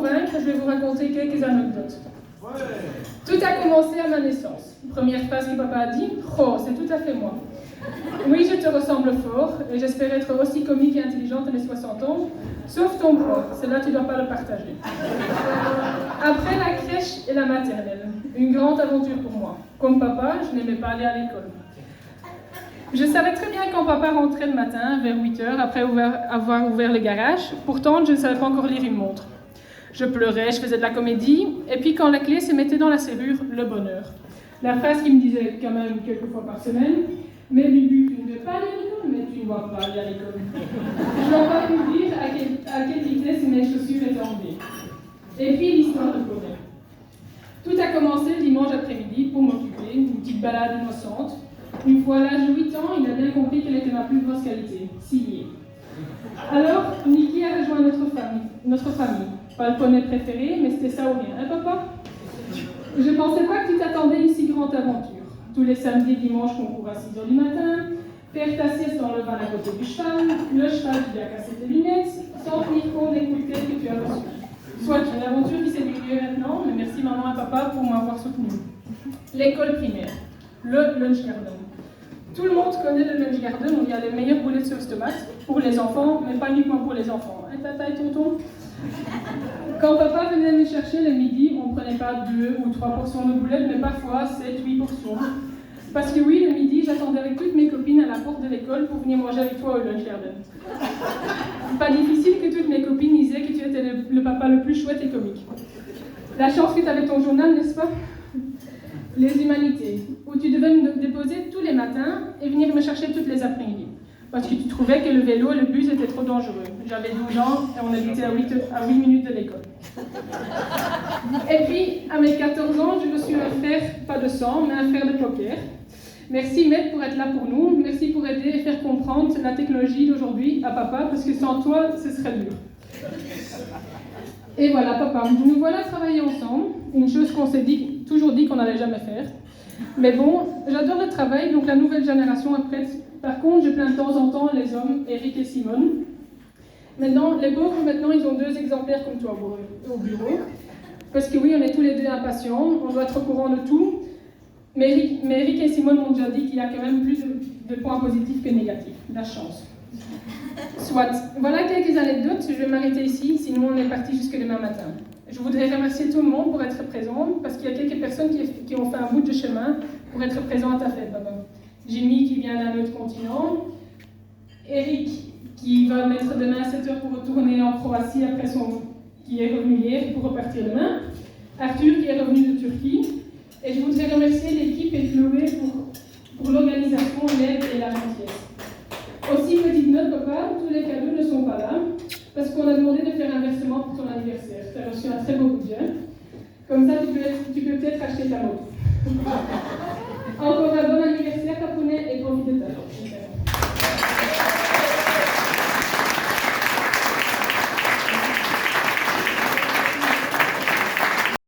convaincre, je vais vous raconter quelques anecdotes. Tout a commencé à ma naissance. Première phrase que papa a dit, « Oh, c'est tout à fait moi. » Oui, je te ressemble fort, et j'espère être aussi comique et intelligente à mes 60 ans, sauf ton poids, cela tu ne dois pas le partager. Après la crèche et la maternelle, une grande aventure pour moi. Comme papa, je n'aimais pas aller à l'école. Je savais très bien quand papa rentrait le matin, vers 8 heures, après avoir ouvert le garage, pourtant je ne savais pas encore lire une montre. Je pleurais, je faisais de la comédie, et puis quand la clé se mettait dans la serrure, le bonheur. La phrase qui me disait quand même quelques fois par semaine, « Mais Bibi, tu ne veux pas aller à l'école, mais tu ne vas pas aller à l'école. » Je n'ai pas pu dire à quelle vitesse mes chaussures étaient enlevées. Et puis l'histoire de bonheur. Tout a commencé le dimanche après-midi pour m'occuper, une petite balade innocente. Une fois à l'âge de 8 ans, il a bien compris quelle était ma plus grosse qualité, signer. Alors, Niki a rejoint notre famille. Pas le poney préféré, mais c'était ça ou rien, hein papa? Je ne pensais pas que tu t'attendais à une si grande aventure. Tous les samedis et dimanches, on court à 6 h du matin, faire ta sieste dans le van à côté du cheval, le cheval qui a cassé tes lunettes, sans tenir compte des coups de tête que tu as reçus. Soit une aventure qui s'est déroulée maintenant, mais merci maman et papa pour m'avoir soutenu. L'école primaire, le lunch garden. Tout le monde connaît le lunch garden où il y a les meilleures boulettes sauce tomate pour les enfants, mais pas uniquement pour les enfants. Hein, tata et tonton? Quand papa venait me chercher le midi, on ne prenait pas 2 ou 3 portions de boulettes, mais parfois 7, 8 portions. Parce que oui, le midi, j'attendais avec toutes mes copines à la porte de l'école pour venir manger avec toi au lunch garden. Pas difficile que toutes mes copines disaient que tu étais le papa le plus chouette et comique. La chance que tu avais ton journal, n'est-ce pas? Les humanités, où tu devais me déposer tous les matins et venir me chercher toutes les après-midi. Parce que tu trouvais que le vélo et le bus étaient trop dangereux. J'avais 12 ans et on habitait à 8 minutes de l'école. Et puis, à mes 14 ans, je me suis un frère, pas de sang, mais un frère de poker. Merci Maître pour être là pour nous. Merci pour aider et faire comprendre la technologie d'aujourd'hui à papa, parce que sans toi, ce serait dur. Et voilà, papa, nous voilà travailler ensemble. Une chose qu'on s'est toujours dit qu'on n'allait jamais faire. Mais bon, j'adore le travail, donc la nouvelle génération est prête. Par contre, je plains de temps en temps les hommes, Eric et Simone. Maintenant, les pauvres, ils ont 2 exemplaires comme toi au bureau. Parce que oui, on est tous les 2 impatients, on doit être au courant de tout. Mais Eric et Simone m'ont déjà dit qu'il y a quand même plus de points positifs que négatifs. La chance. Soit. Voilà quelques anecdotes, je vais m'arrêter ici, sinon on est parti jusque demain matin. Je voudrais remercier tout le monde pour être présent, parce qu'il y a quelques personnes qui ont fait un bout de chemin pour être présents à ta fête, papa. Jimmy qui vient d'un autre continent, Eric qui va mettre demain à 7 h pour retourner en Croatie qui est revenu hier pour repartir demain, Arthur qui est revenu de Turquie, et je voudrais remercier l'équipe et Chloé pour l'organisation, l'aide et la gentillesse. Aussi, petite note, papa, tous les cadeaux ne sont pas là, parce qu'on a demandé de faire un versement pour ton anniversaire. Tu as reçu un très beau budget. Comme ça, tu peux peut-être acheter ta moto. Encore un bon anniversaire, Papounet, et profite de ta chance.